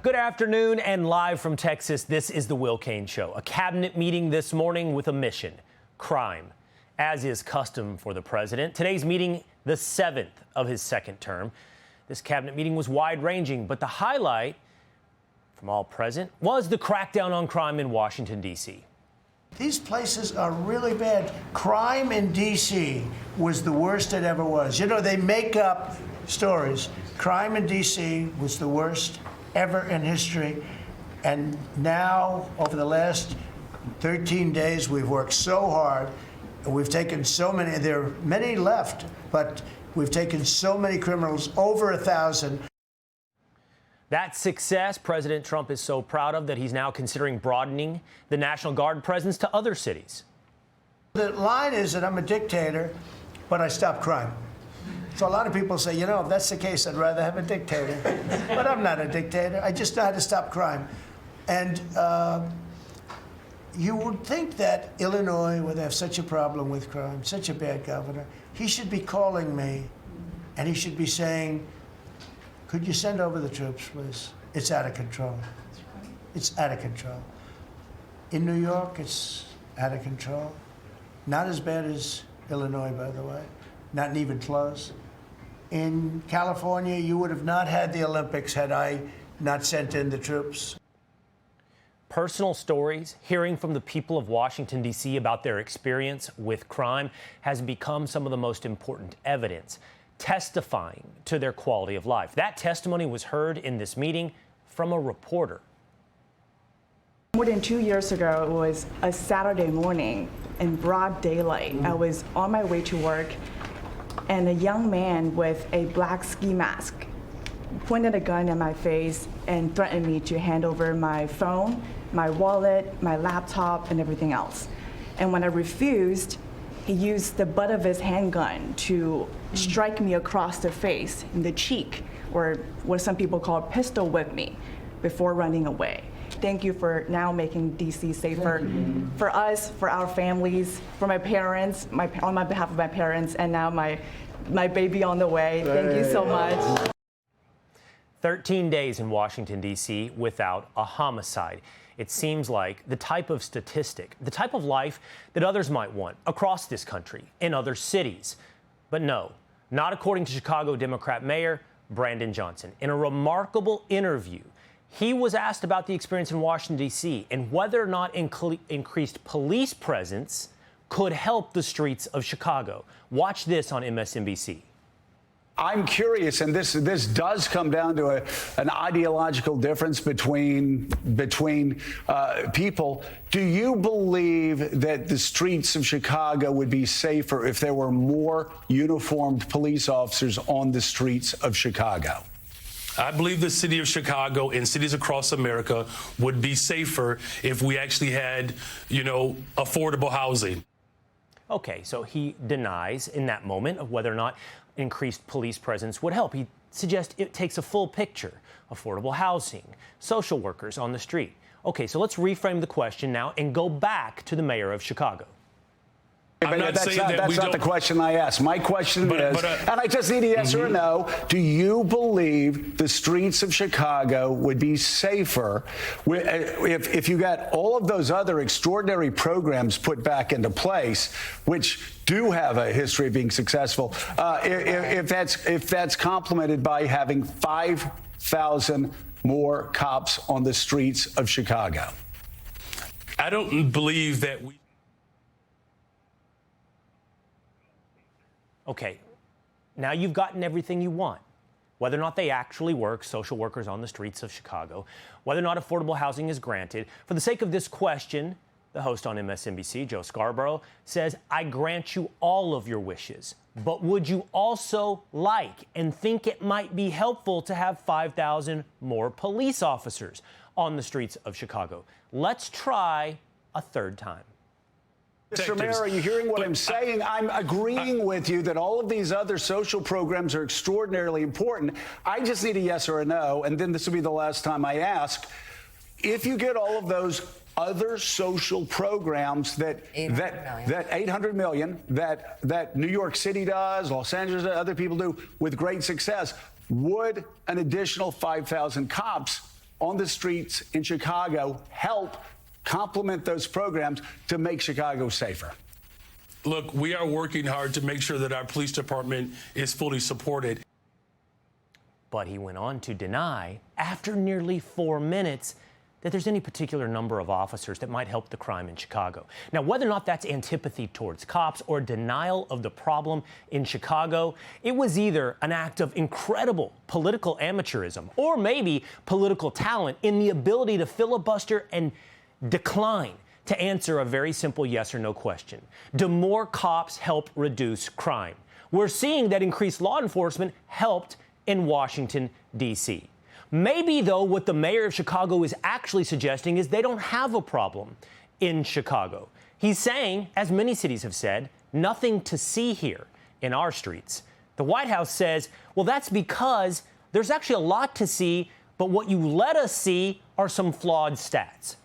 Good afternoon, and live from Texas, this is the Will Cain Show. A cabinet meeting this morning with a mission: crime, as is custom for the president. Today's meeting, the 7th of his second term. This cabinet meeting was wide-ranging, but the highlight from all present was the crackdown on crime in Washington, D.C. These places are really bad. Crime in D.C. was the worst it ever was. You know, they make up stories. Crime in D.C. was the worst ever in history. And now, over the last 13 days, we've worked so hard. And we've taken so many, there are many left, but we've taken so many criminals, over 1,000. That success President Trump is so proud of that he's now considering broadening the National Guard presence to other cities. The line is that I'm a dictator, but I stop crime. So a lot of people say, you know, if that's the case, I'd rather have a dictator. But I'm not a dictator. I just know how to stop crime. And you would think that Illinois would have such a problem with crime, such a bad governor. He should be calling me, and he should be saying, could you send over the troops, please? It's out of control. It's out of control. In New York, it's out of control. Not as bad as Illinois, by the way. Not even close. In California, you would have not had the Olympics had I not sent in the troops. Personal stories, hearing from the people of Washington, D.C. about their experience with crime has become some of the most important evidence, testifying to their quality of life. That testimony was heard in this meeting from a reporter. More than 2 years ago, it was a Saturday morning in broad daylight. I was on my way to work, and a young man with a black ski mask pointed a gun at my face and threatened me to hand over my phone, my wallet, my laptop, and everything else. And when I refused, he used the butt of his handgun to strike me across the face, in the cheek, or what some people call pistol whip me, before running away. Thank you for now making D.C. safer for us, for our families, for my parents, on my behalf of my parents, and now my baby on the way. Thank you so much. 13 days in Washington, D.C. without a homicide. It seems like the type of statistic, the type of life that others might want across this country, in other cities. But no, not according to Chicago Democrat Mayor Brandon Johnson. In a remarkable interview, he was asked about the experience in Washington, D.C. and whether or not increased police presence could help the streets of Chicago. Watch this on MSNBC. I'm curious, and this does come down to an ideological difference between people. Do you believe that the streets of Chicago would be safer if there were more uniformed police officers on the streets of Chicago? I believe the city of Chicago and cities across America would be safer if we actually had, affordable housing. Okay, so he denies in that moment of whether or not increased police presence would help. He suggests it takes a full picture: affordable housing, social workers on the street. Okay, so let's reframe the question now and go back to the mayor of Chicago. That's not the question I asked. My question is, and I just need a yes or a no, do you believe the streets of Chicago would be safer if you got all of those other extraordinary programs put back into place, which do have a history of being successful, if that's complemented by having 5,000 more cops on the streets of Chicago? I don't believe that we... Okay, now you've gotten everything you want. Whether or not they actually work, social workers on the streets of Chicago, whether or not affordable housing is granted. For the sake of this question, the host on MSNBC, Joe Scarborough, says, I grant you all of your wishes, but would you also like and think it might be helpful to have 5,000 more police officers on the streets of Chicago? Let's try a third time. Mr. Mayor, are you hearing what I'm saying? I'm agreeing with you that all of these other social programs are extraordinarily important. I just need a yes or a no, and then this will be the last time I ask. If you get all of those other social programs that 800 million that New York City does, Los Angeles, other people do with great success, would an additional 5,000 cops on the streets in Chicago help complement those programs to make Chicago safer? Look, we are working hard to make sure that our police department is fully supported. But he went on to deny, after nearly 4 minutes, that there's any particular number of officers that might help the crime in Chicago. Now, whether or not that's antipathy towards cops or denial of the problem in Chicago, it was either an act of incredible political amateurism or maybe political talent in the ability to filibuster and decline to answer a very simple yes or no question. Do more cops help reduce crime? We're seeing that increased law enforcement helped in Washington, D.C. Maybe, though, what the mayor of Chicago is actually suggesting is they don't have a problem in Chicago. He's saying, as many cities have said, nothing to see here in our streets. The White House says, well, that's because there's actually a lot to see, but what you let us see are some flawed stats.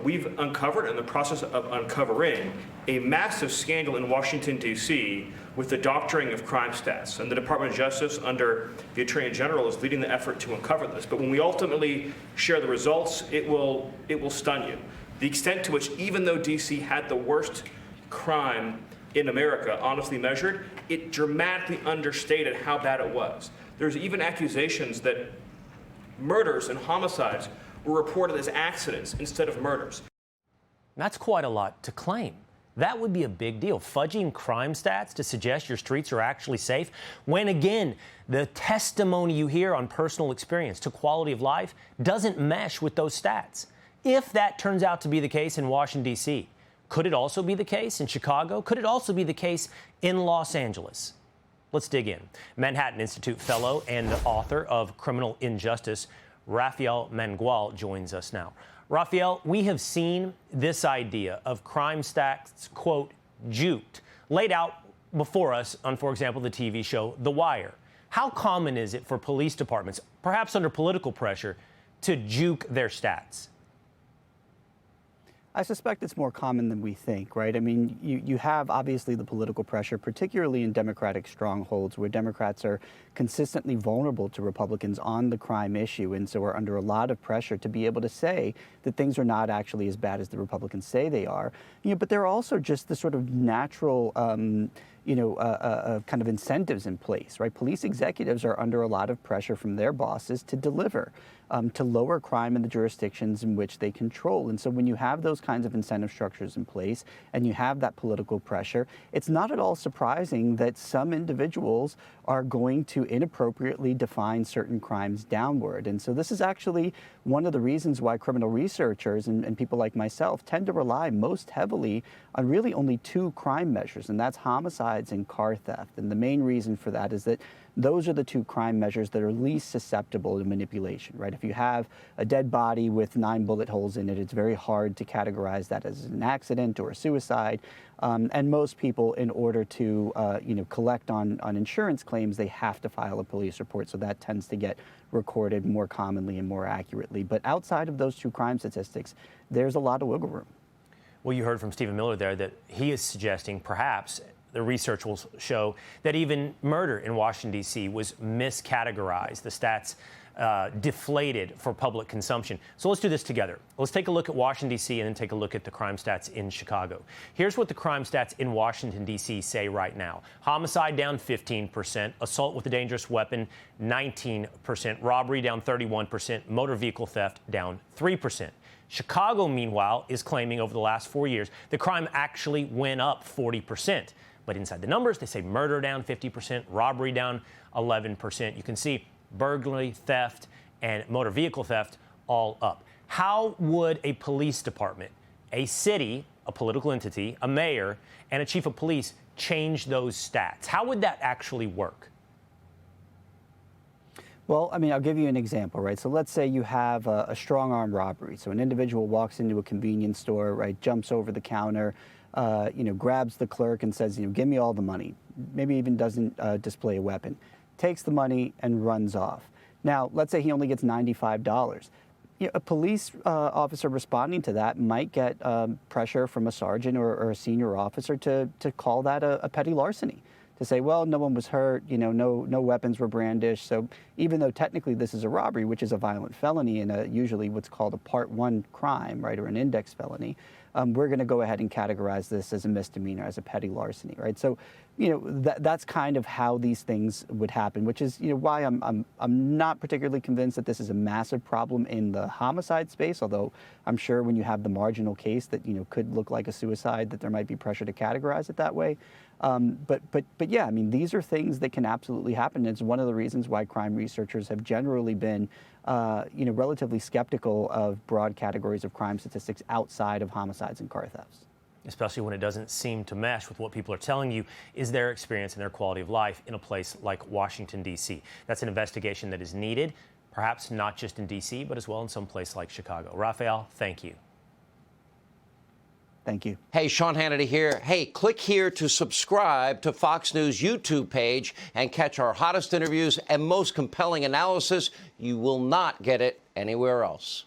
We've uncovered, in the process of uncovering, a massive scandal in Washington, D.C. with the doctoring of crime stats. And the Department of Justice, under the Attorney General, is leading the effort to uncover this. But when we ultimately share the results, it will stun you. The extent to which, even though D.C. had the worst crime in America, honestly measured, it dramatically understated how bad it was. There's even accusations that murders and homicides were reported as accidents instead of murders. That's quite a lot to claim. That would be a big deal. Fudging crime stats to suggest your streets are actually safe, when again, the testimony you hear on personal experience to quality of life doesn't mesh with those stats. If that turns out to be the case in Washington, D.C., could it also be the case in Chicago? Could it also be the case in Los Angeles? Let's dig in. Manhattan Institute fellow and author of Criminal Injustice, Rafael Mangual, joins us now. Rafael, we have seen this idea of crime stats, quote, juked, laid out before us on, for example, the TV show The Wire. How common is it for police departments, perhaps under political pressure, to juke their stats? I suspect it's more common than we think, right? I mean, you have obviously the political pressure, particularly in Democratic strongholds where Democrats are consistently vulnerable to Republicans on the crime issue, and so are under a lot of pressure to be able to say that things are not actually as bad as the Republicans say they are. But there are also just the sort of natural kind of incentives in place, right? Police executives are under a lot of pressure from their bosses to deliver, to lower crime in the jurisdictions in which they control. And so when you have those kinds of incentive structures in place and you have that political pressure, it's not at all surprising that some individuals are going to inappropriately define certain crimes downward. And so this is actually one of the reasons why criminal researchers and people like myself tend to rely most heavily on really only two crime measures, and that's homicides and car theft. And the main reason for that is that those are the two crime measures that are least susceptible to manipulation, right? If you have a dead body with 9 bullet holes in it, it's very hard to categorize that as an accident or a suicide. And most people, in order to collect on insurance claims, they have to file a police report. So that tends to get recorded more commonly and more accurately. But outside of those two crime statistics, there's a lot of wiggle room. Well, you heard from Stephen Miller there that he is suggesting perhaps the research will show that even murder in Washington, D.C. was miscategorized. The stats deflated for public consumption. So let's do this together. Let's take a look at Washington, D.C. and then take a look at the crime stats in Chicago. Here's what the crime stats in Washington, D.C. say right now. Homicide down 15%, assault with a dangerous weapon 19%, robbery down 31%, motor vehicle theft down 3%. Chicago, meanwhile, is claiming over the last 4 years the crime actually went up 40%. But inside the numbers, they say murder down 50%, robbery down 11%. You can see burglary, theft, and motor vehicle theft all up. How would a police department, a city, a political entity, a mayor, and a chief of police change those stats? How would that actually work? Well, I mean, I'll give you an example, right? So let's say you have a strong-arm robbery. So an individual walks into a convenience store, right, jumps over the counter, grabs the clerk and says, give me all the money. Maybe even doesn't display a weapon. Takes the money and runs off. Now, let's say he only gets $95. A police officer responding to that might get pressure from a sergeant or a senior officer to call that a petty larceny, to say, well, no one was hurt, no weapons were brandished. So even though technically this is a robbery, which is a violent felony and usually what's called a Part 1 crime, right, or an index felony, we're going to go ahead and categorize this as a misdemeanor, as a petty larceny, right? So, that's kind of how these things would happen, which is, why I'm not particularly convinced that this is a massive problem in the homicide space, although I'm sure when you have the marginal case that, could look like a suicide, that there might be pressure to categorize it that way. But yeah, I mean, these are things that can absolutely happen. It's one of the reasons why crime researchers have generally been, relatively skeptical of broad categories of crime statistics outside of homicides and car thefts. Especially when it doesn't seem to mesh with what people are telling you is their experience and their quality of life in a place like Washington, D.C. That's an investigation that is needed, perhaps not just in D.C., but as well in some place like Chicago. Rafael, thank you. Thank you. Hey, Sean Hannity here. Hey, click here to subscribe to Fox News YouTube page and catch our hottest interviews and most compelling analysis. You will not get it anywhere else.